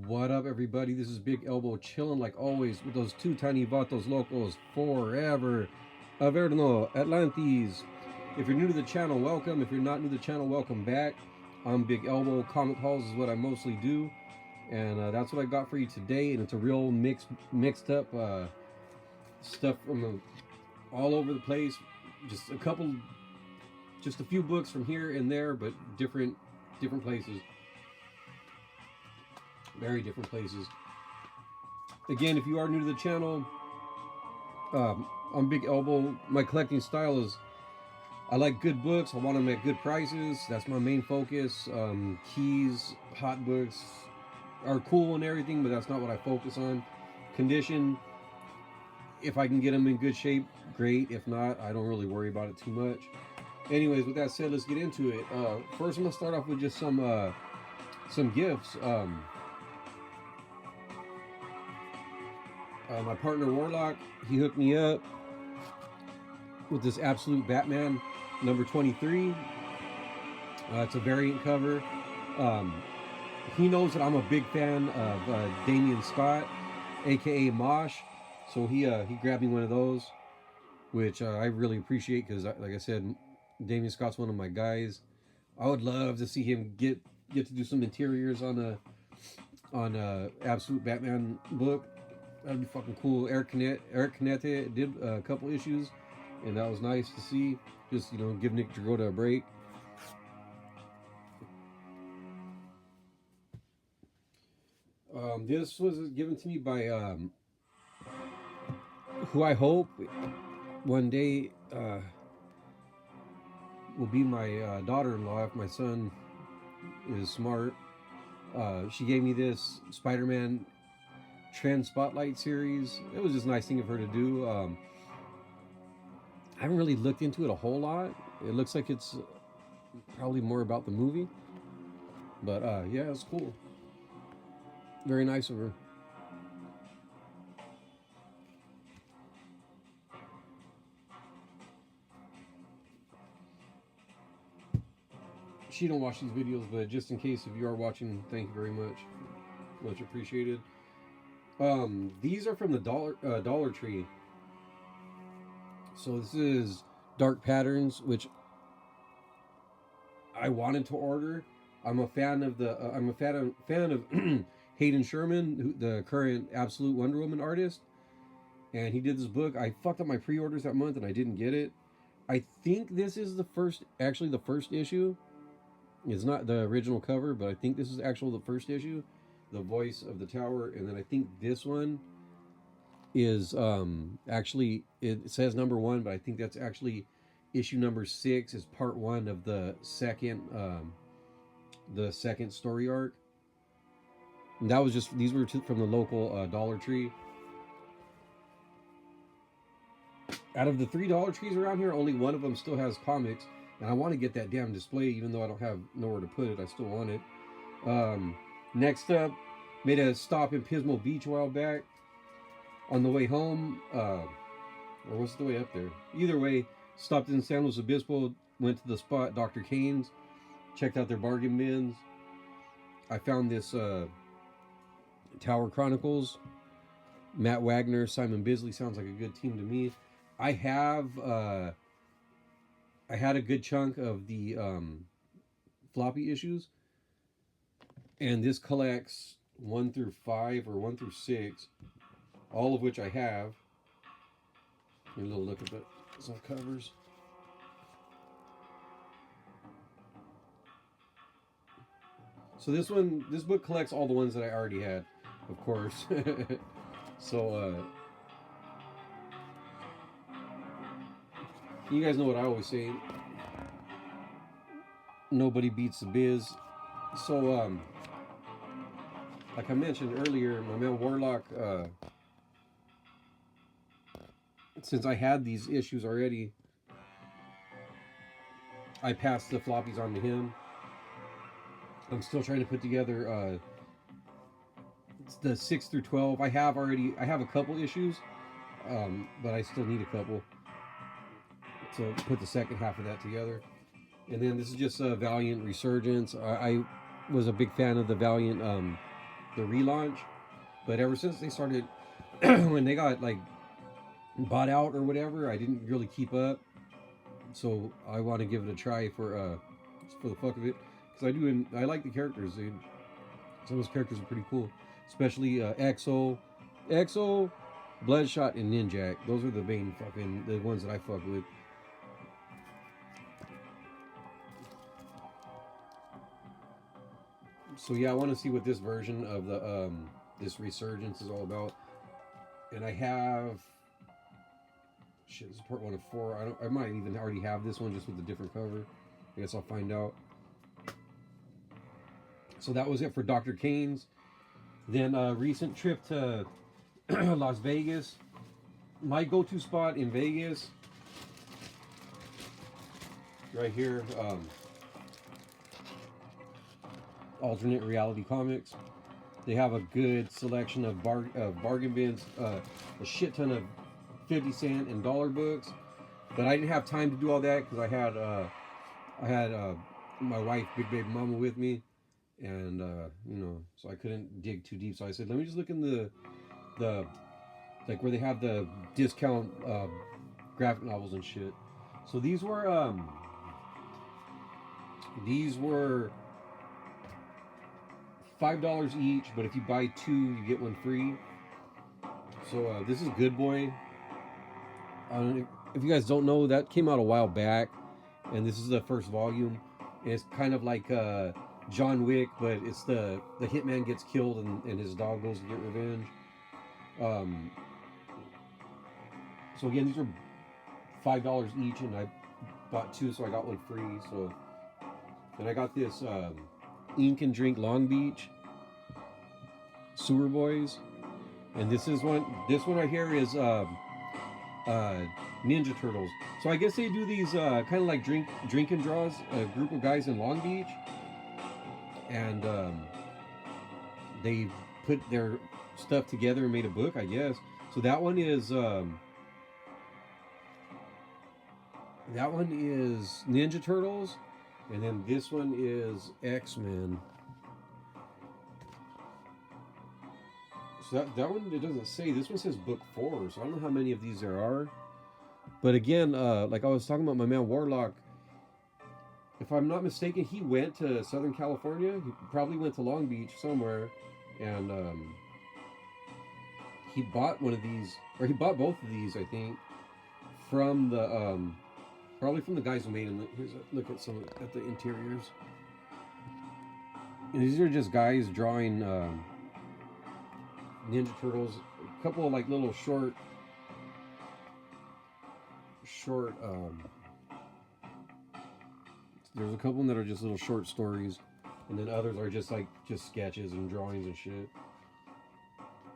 What up, everybody? This is Big Elbow chilling like always with those two tiny vatos locos forever. Averno, Atlantis. If you're new to the channel, welcome. If you're not new to the channel, welcome back. I'm Big Elbow. Comic hauls is what I mostly do, and that's what I got for you today. And it's a real mixed up stuff from all over the place. Just a few books from here and there, but different places. Very different places. Again, if you are new to the channel, I'm Big Elbow. My collecting style is I like good books. I want them at good prices. That's my main focus. Keys, hot books are cool and everything, but that's not what I focus on. Condition, if I can get them in good shape, great. If not, I don't really worry about it too much. Anyways, with that said, let's get into it. First, I'm gonna start off with just some gifts. My partner Warlock, he hooked me up with this Absolute Batman number 23. It's a variant cover. He knows that I'm a big fan of Damian Scott, aka Mosh, so he grabbed me one of those, which I really appreciate because, like I said, Damian Scott's one of my guys. I would love to see him get to do some interiors on a Absolute Batman book. That'd be fucking cool. Eric Canete did a couple issues, and that was nice to see. Just, you know, give Nick Dragotta a break. This was given to me by who I hope one day will be my daughter-in-law if my son is smart. She gave me this Spider-Man Trend Spotlight series. It was just a nice thing of her to do. I haven't really looked into it a whole lot. It looks like it's probably more about the movie, but yeah, it's cool. Very nice of her. She don't watch these videos, but just in case if you are watching, thank you very much. Much appreciated. These are from the Dollar Tree. So this is Dark Patterns, which I wanted to order. I'm a fan of Hayden Sherman, the current Absolute Wonder Woman artist, and he did this book. I fucked up my pre-orders that month and I didn't get it. I think this is the first issue. It's not the original cover, but I think this is actually the first issue. The voice of the tower, and then I think this one is actually, it says number 1, but I think that's actually issue number 6 is part 1 of the second story arc. And that was just, these were from the local Dollar Tree. Out of the 3 Dollar Trees around here, only one of them still has comics, and I want to get that damn display, even though I don't have nowhere to put it. I still want it. Next up, made a stop in Pismo Beach a while back. On the way home, or was it the way up there? Either way, stopped in San Luis Obispo, went to the spot, Dr. Cains, checked out their bargain bins. I found this Tower Chronicles. Matt Wagner, Simon Bisley, sounds like a good team to me. I had a good chunk of the floppy issues, and this collects 1 through 5 or 1 through 6, all of which I have. A little look at some covers. So this book collects all the ones that I already had, of course. So you guys know what I always say. Nobody beats the biz. So like I mentioned earlier, my man Warlock, since I had these issues already, I passed the floppies on to him. I'm still trying to put together the 6 through 12. I have a couple issues, but I still need a couple to put the second half of that together. And then this is just a Valiant Resurgence. I was a big fan of the Valiant the relaunch. But ever since they started, when they got like bought out or whatever, I didn't really keep up. So I want to give it a try for the fuck of it, because I like the characters, dude. Some of those characters are pretty cool, especially EXO, Bloodshot, and Ninjak. Those are the main fucking the ones that I fuck with. So yeah, I want to see what this version of the this resurgence is all about. And I have shit. This is part 1 of 4. I might even already have this one just with a different cover. I guess I'll find out. So that was it for Dr. Cains. Then a recent trip to Las Vegas. My go-to spot in Vegas, right here, alternate reality comics. They have a good selection of bargain bins, a shit ton of 50-cent and dollar books. But I didn't have time to do all that because I had my wife, Big Baby Mama, with me, and so I couldn't dig too deep. So I said, let me just look in the like where they have the discount graphic novels and shit. So these were $5 each, but if you buy 2, you get 1 free. So this is Good Boy. If you guys don't know, that came out a while back, and this is the first volume. And it's kind of like John Wick, but it's the hitman gets killed and his dog goes to get revenge. So again, these are $5 each, and I bought 2, so I got 1 free. So then I got this Ink and Drink Long Beach Sewer Boys, and this one right here is Ninja Turtles. So I guess they do these kind of like drink and draws, a group of guys in Long Beach, and they put their stuff together and made a book, I guess. So that one is Ninja Turtles, and then this one is X-Men. So that one, it doesn't say. This one says book 4, so I don't know how many of these there are. But again, like I was talking about my man Warlock, if I'm not mistaken, he went to Southern California. He probably went to Long Beach somewhere, and he bought one of these, or he bought both of these, I think, from the probably from the guys who made them. Here's a look at at the interiors. And these are just guys drawing Ninja Turtles. A couple of like little short. There's a couple that are just little short stories, and then others are just sketches and drawings and shit.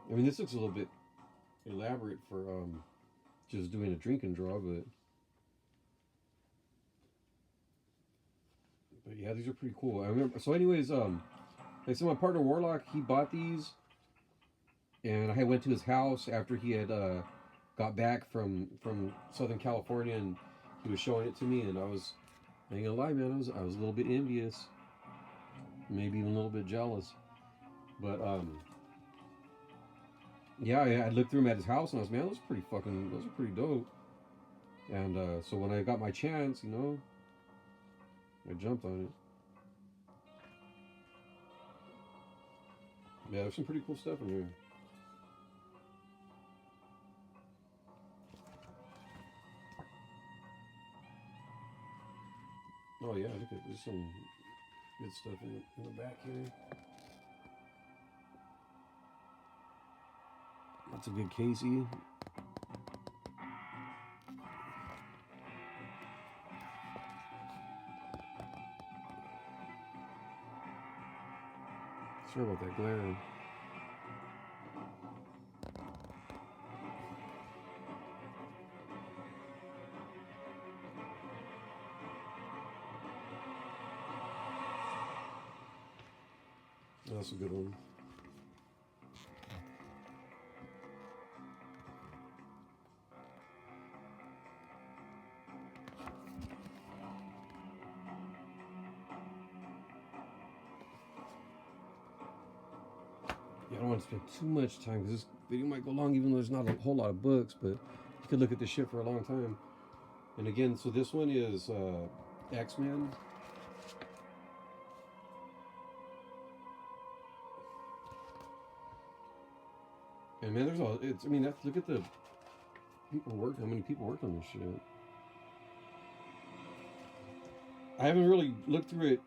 I mean, this looks a little bit elaborate for just doing a drink and draw, but yeah, these are pretty cool. I remember. So, anyways, like I said, my partner Warlock, he bought these, and I went to his house after he had got back from Southern California, and he was showing it to me, and I ain't gonna lie, man, I was a little bit envious, maybe even a little bit jealous, but yeah, I looked through him at his house, and I was, man, those are pretty dope. And so when I got my chance, I jumped on it. Yeah, there's some pretty cool stuff in here. Oh yeah, look at, there's some good stuff in the back here. That's a good Casey. Sorry about that glare. That's a good one. I don't want to spend too much time because this video might go long, even though there's not a whole lot of books, but you could look at this shit for a long time. And again, so this one is X-Men. And man, there's all, it's, I mean, look at the people work, how many people worked on this shit. I haven't really looked through it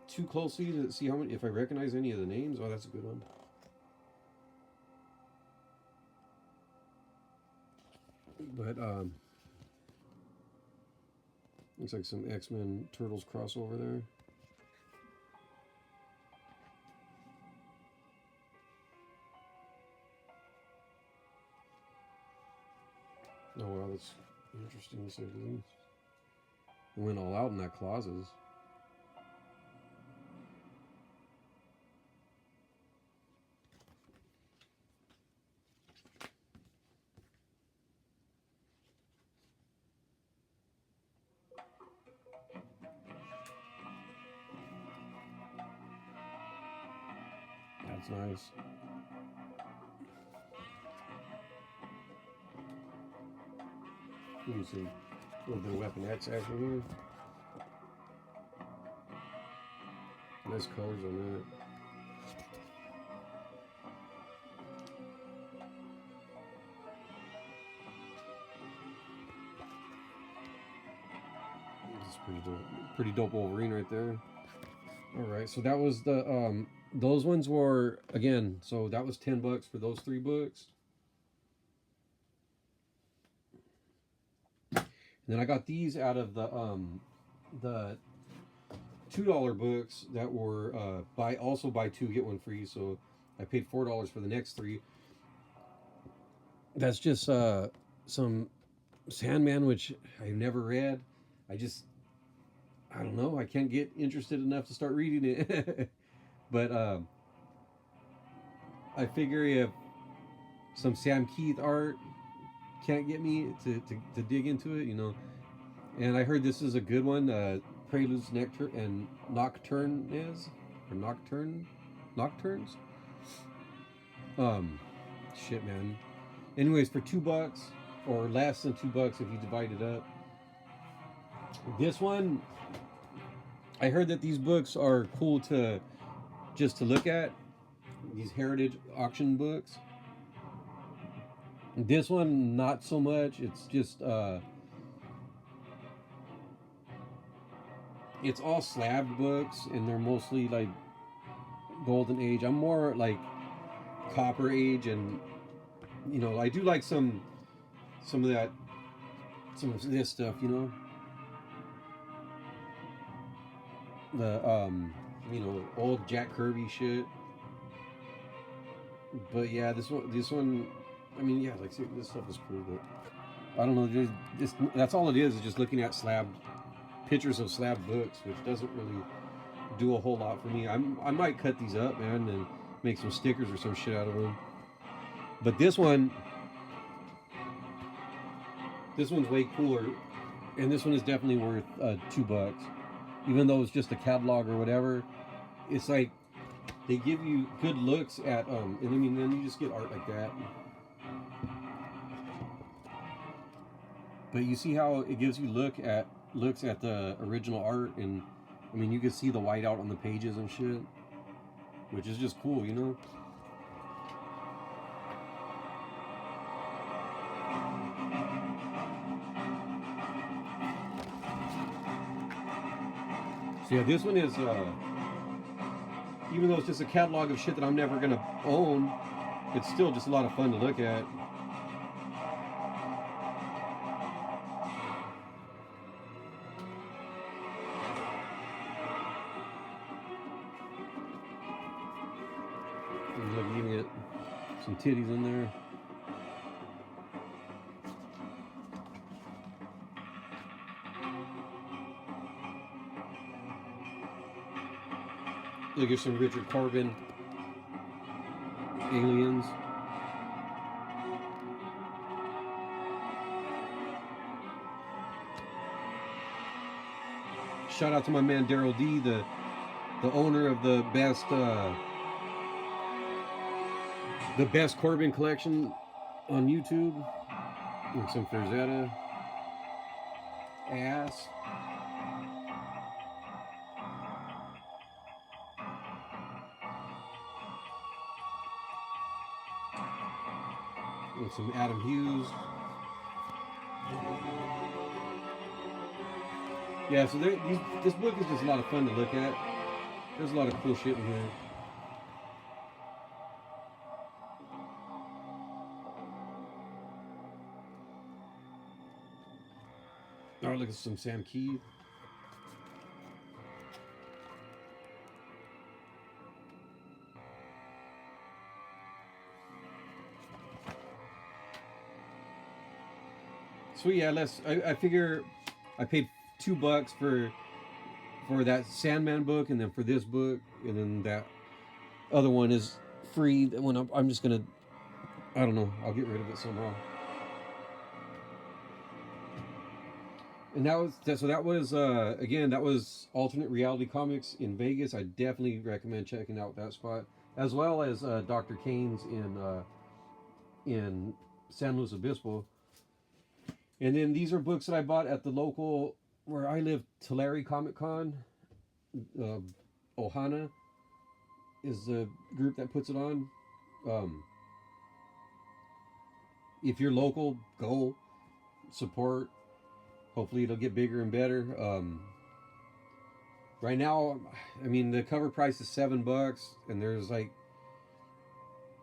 too closely to see how many, if I recognize any of the names. Oh, that's a good one. But looks like some X-Men Turtles crossover there. Oh wow, that's interesting to say the least. It went all out in that closet. That's nice. Let me see. A little bit of Weapon X action here. Nice colors on that. This is pretty dope. Pretty dope Wolverine right there. Alright, so that was the those ones were, again, so that was $10 for those 3 books. And then I got these out of the $2 books that were also buy 2 get 1 free. So I paid $4 for the next 3. That's just some Sandman, which I've never read. I don't know. I can't get interested enough to start reading it. But I figure if some Sam Keith art can't get me to dig into it, you know. And I heard this is a good one. Preludes, Nectar, and Nocturnes. Shit, man. Anyways, for $2 or less than $2 if you divide it up. This one, I heard that these books are cool to just to look at. These heritage auction books. This one, not so much. It's just it's all slabbed books, and they're mostly like Golden Age. I'm more like Copper Age, and you know, I do like some of this stuff, you know. The you know, old Jack Kirby shit. But yeah, this one, I mean, yeah, like, see, this stuff is cool, but I don't know, that's all it is just looking at pictures of slab books, which doesn't really do a whole lot for me. I might cut these up, man, and make some stickers or some shit out of them. But this one's way cooler, and this one is definitely worth $2. Even though it's just a catalog or whatever, it's like they give you good looks at and I mean, then you just get art like that. But you see how it gives you looks at the original art, and I mean, you can see the whiteout on the pages and shit, which is just cool, you know. So yeah, this one is even though it's just a catalog of shit that I'm never gonna own, it's still just a lot of fun to look at. Look, you can get some titties in there. Look at some Richard Corbin aliens. Shout out to my man Daryl D, the owner of the best The best Corbin collection on YouTube. And some Frazetta. Ass. And some Adam Hughes. Yeah, so this book is just a lot of fun to look at. There's a lot of cool shit in here. All right, look at some Sam Keith. So yeah, I figure I paid $2 for that Sandman book, and then for this book, and then that other one is free. When I'm just gonna, I don't know, I'll get rid of it somehow. And that was again, that was Alternate Reality Comics in Vegas. I definitely recommend checking out that spot, as well as Dr. Cains in San Luis Obispo. And then these are books that I bought at the local, where I live, Tulare Comic Con. Ohana is the group that puts it on. If you're local, go support. Hopefully it'll get bigger and better. Right now, I mean, the cover price is $7, and there's like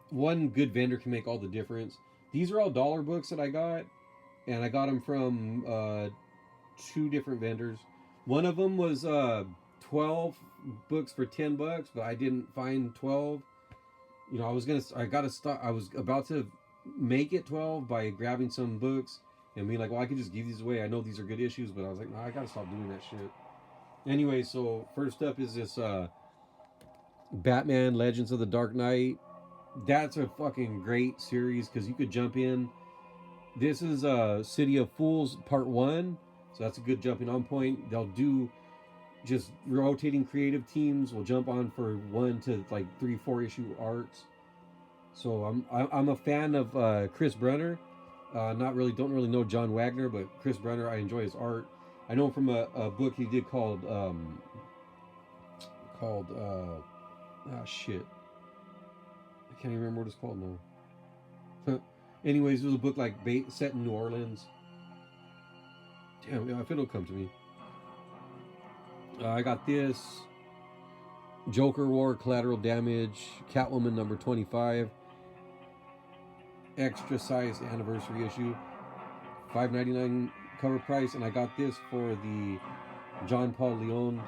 one good vendor can make all the difference. These are all dollar books that I got, and I got them from 2 different vendors. One of them was 12 books for $10, but I didn't find 12. You know, I was about to make it 12 by grabbing some books and being like, well, I could just give these away. I know these are good issues, but I was like, no, I gotta stop doing that shit. Anyway, so first up is this Batman Legends of the Dark Knight. That's a fucking great series because you could jump in. This is City of Fools Part 1, so that's a good jumping on point. They'll do just rotating creative teams will jump on for 1 to like 3-4 issue arcs. So I'm a fan of Chris Brunner. Don't really know John Wagner, but Chris Brunner, I enjoy his art. I know him from a book he did called shit. I can't even remember what it's called now. Anyways, it was a book like set in New Orleans. Damn, if it'll come to me. I got this. Joker War, Collateral Damage, Catwoman number 25. Extra sized anniversary issue. $5.99 cover price, and I got this for the John Paul Leon.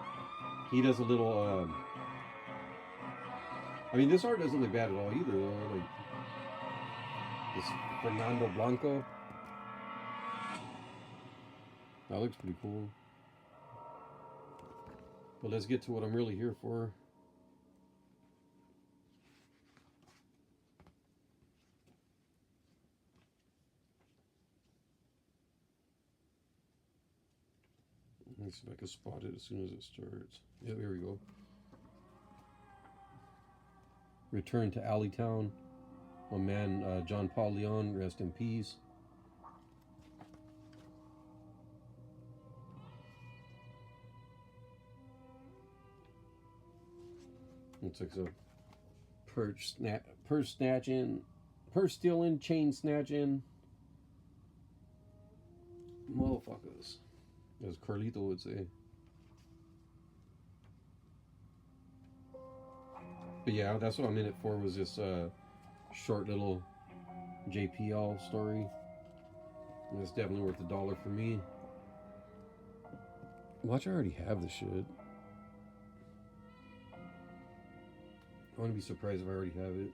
He does a little I mean, this art doesn't look bad at all either, though. Like this Fernando Blanco. That looks pretty cool. But let's get to what I'm really here for. Let's see if I can spot it as soon as it starts. Yeah, there we go. Return to Alleytown. My man, John Paul Leon, rest in peace. Looks like a purse snatching, purse stealing, chain snatching motherfuckers, as Carlito would say. But yeah, that's what I'm in it for, was this short little JPL story. And it's definitely worth $1 for me. Watch, I already have the shit. I want to be surprised if I already have it.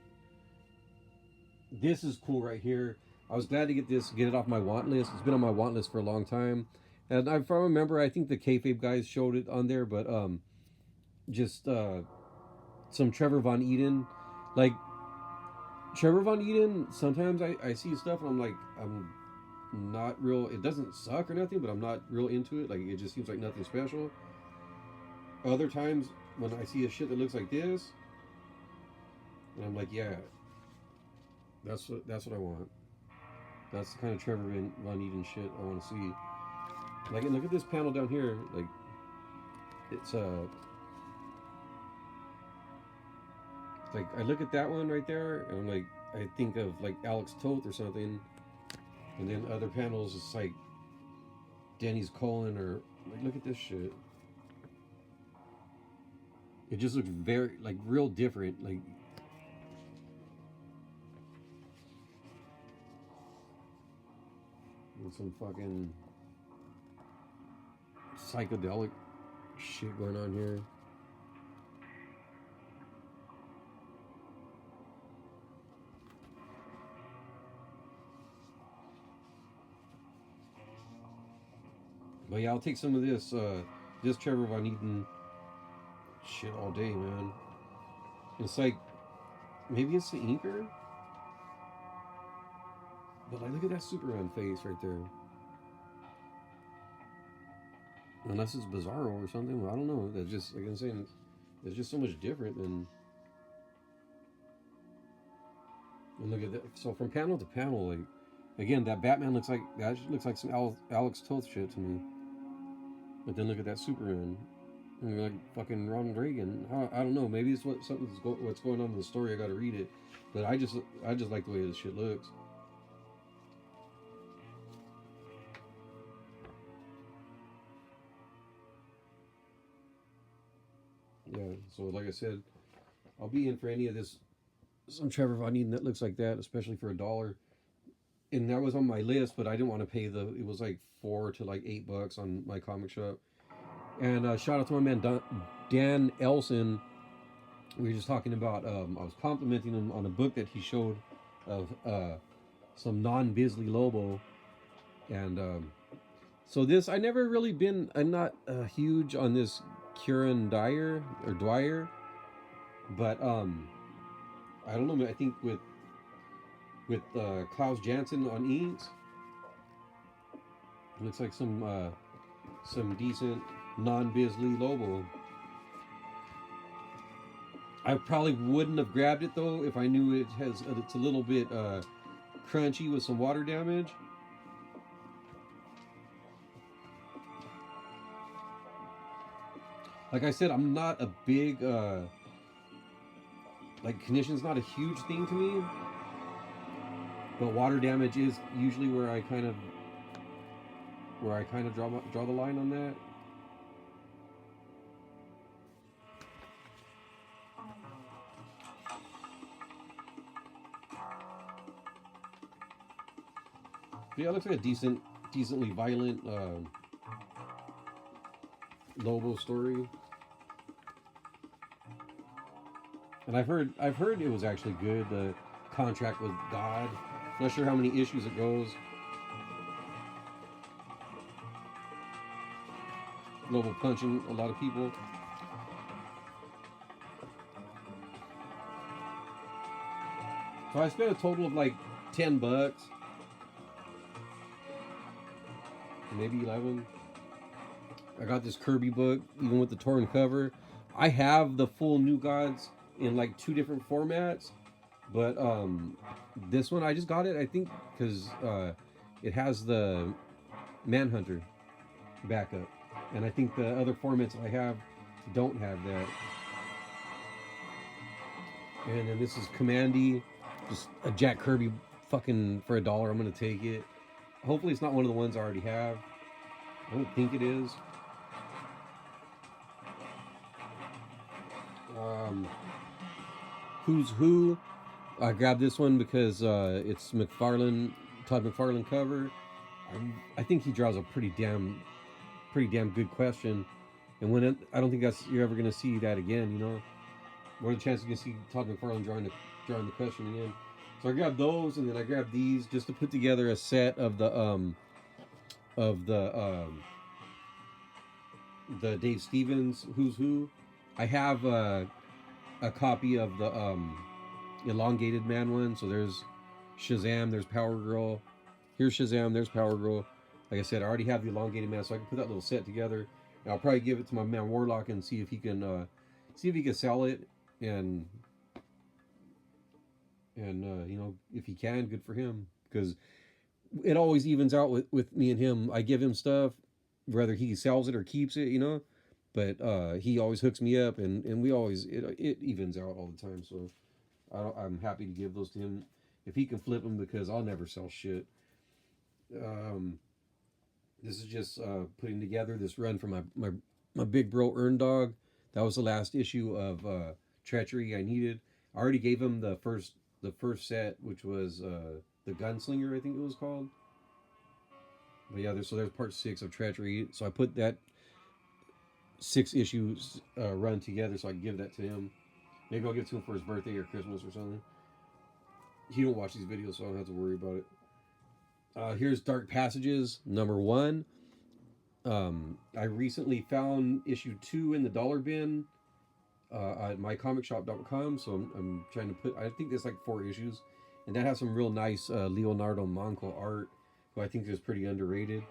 This is cool right here. I was glad to get it off my want list. It's been on my want list for a long time. And if I remember, I think the Kayfabe guys showed it on there, but just some Trevor Von Eden. Like, Trevor Von Eden, sometimes I see stuff and I'm like, I'm not real, it doesn't suck or nothing, but I'm not real into it. Like, it just seems like nothing special. Other times, when I see a shit that looks like this, and I'm like, yeah, That's what I want. That's the kind of Trevor Von Eden shit I want to see. Like, and look at this panel down here. Like, it's like I look at that one right there, and I'm like, I think of like Alex Toth or something, and then other panels, it's like Denny's Colon or like, look at this shit. It just looks very like real different. Like, some fucking psychedelic shit going on here. But yeah, I'll take some of this Trevor Von Eden shit all day, man. It's like, maybe it's the inker, but like, look at that Superman face right there. Unless it's Bizarro or something, I don't know. That's just, like I'm saying, it's just so much different than. And look at that. So from panel to panel, like, again, that Batman looks like some Alex Toth shit to me. But then look at that Superman, and you're like fucking Ronald Reagan. I don't know. Maybe it's what's going on in the story. I got to read it, but I just like the way this shit looks. Yeah. So like I said, I'll be in for any of this. Some Trevor Von Eden that looks like that, especially for $1. And that was on my list, but I didn't want to pay it was like $4 to like $8 on my comic shop. And shout out to my man Dan Elson. We were just talking about. I was complimenting him on a book that he showed of some non-Bisley Lobo, and so this I never really been. I'm not huge on this Kieran Dwyer, but I don't know. I think with Klaus Janson on inks, it looks like some decent non-Bisley Lobo. I probably wouldn't have grabbed it though if I knew it's a little bit crunchy with some water damage. Like I said, I'm not a big like, condition's not a huge thing to me, but water damage is usually where I kind of draw the line on that. Yeah, it looks like a decently violent Lobo story. And I've heard it was actually good. The contract with God. Not sure how many issues it goes. Lobo punching a lot of people. So I spent a total of like $10, maybe 11. I got this Kirby book, even with the torn cover. I have the full New Gods in like 2 different formats, but this one I just got it, I think, because it has the Manhunter backup, and I think the other formats I have don't have that. And then this is Commandy, just a Jack Kirby fucking for $1. I'm gonna take it. Hopefully it's not one of the ones I already have. I don't think it is. Who's Who? I grabbed this one because it's Todd McFarlane cover. I think he draws a pretty damn good question, and I don't think you're ever gonna see that again. You know, what are the chances you can see Todd McFarlane drawing the question again? So I grabbed those, and then I grabbed these just to put together a set of the Dave Stevens Who's Who. I have a copy of the elongated man one. So there's Shazam, there's Power Girl. Here's Shazam, there's Power Girl. Like I said, I already have the elongated man, so I can put that little set together. And I'll probably give it to my man Warlock and see if he can sell it. And And you know, if he can, good for him, because it always evens out with me and him. I give him stuff, whether he sells it or keeps it, you know. But he always hooks me up, and we always it evens out all the time. So I'm happy to give those to him if he can flip them, because I'll never sell shit. Um, this is just putting together this run for my big bro Earn Dog. That was the last issue of Treachery I needed. I already gave him the first set, which was the Gunslinger, I think it was called. But yeah, there's part 6 of Treachery. So I put that 6 issues run together so I can give that to him. Maybe I'll give it to him for his birthday or Christmas or something. He don't watch these videos, so I don't have to worry about it. Here's Dark Passages #1. I recently found issue 2 in the dollar bin at mycomicshop.com. So I'm trying to put, I think there's like 4 issues. And that has some real nice Leonardo Manco art, who I think is pretty underrated.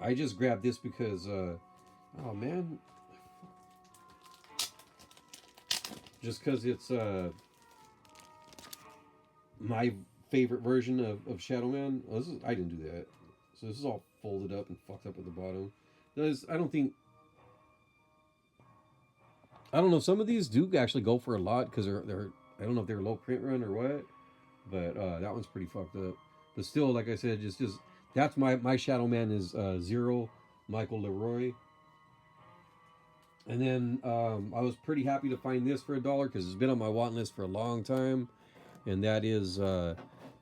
I just grabbed this because, oh man, just because it's my favorite version of Shadow Man. Oh, I didn't do that. So this is all folded up and fucked up at the bottom. I don't know. Some of these do actually go for a lot because they're I don't know if they're low print run or what, but that one's pretty fucked up. But still, like I said, just that's my Shadow Man is Zero, Michael Leroy. And then I was pretty happy to find this for $1 because it's been on my want list for a long time, and that is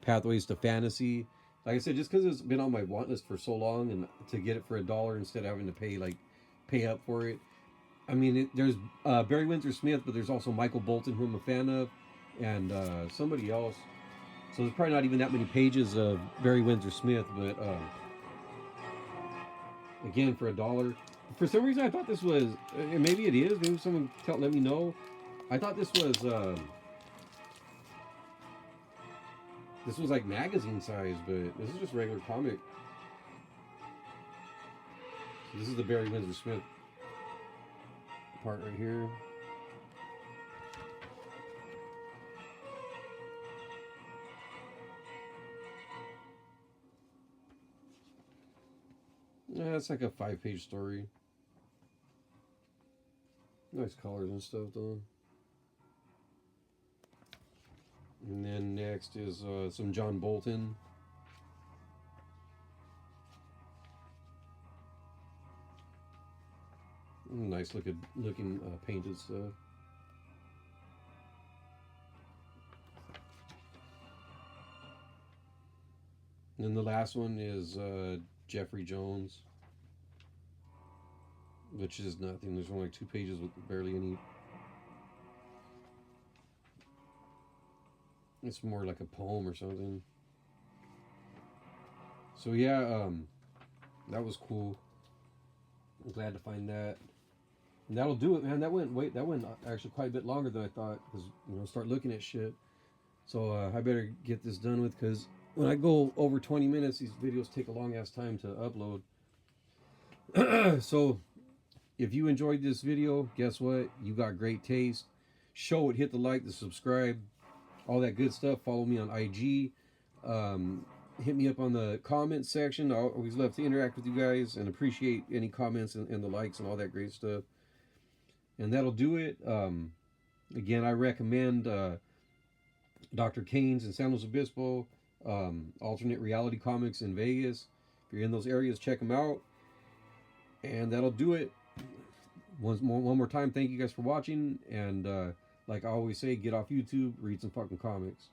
Pathways to Fantasy. Like I said, just because it's been on my want list for so long, and to get it for $1 instead of having to pay up for it. I mean, there's Barry Windsor Smith, but there's also Michael Bolton, who I'm a fan of, and somebody else. So there's probably not even that many pages of Barry Windsor Smith, but again, for $1. For some reason, I thought this was, and maybe it is. Maybe someone let me know. I thought this was like magazine size, but this is just regular comic. So this is the Barry Windsor Smith part right here. Yeah, it's like a 5-page story. Nice colors and stuff, though. And then next is some John Bolton. Nice looking painted stuff. And then the last one is Jeffrey Jones, which is nothing. There's only like 2 pages with barely any. It's more like a poem or something. So yeah, that was cool. I'm glad to find that. And that'll do it, man. That went actually quite a bit longer than I thought, because start looking at shit. So I better get this done with, because when I go over 20 minutes, these videos take a long ass time to upload. So if you enjoyed this video, guess what? You got great taste. Show it. Hit the like, the subscribe, all that good stuff. Follow me on IG. Hit me up on the comment section. I always love to interact with you guys and appreciate any comments and the likes and all that great stuff. And that'll do it. Again, I recommend Dr. Cains in San Luis Obispo, Alternate Reality Comics in Vegas. If you're in those areas, check them out. And that'll do it. One more time, thank you guys for watching. And like I always say, get off YouTube, read some fucking comics.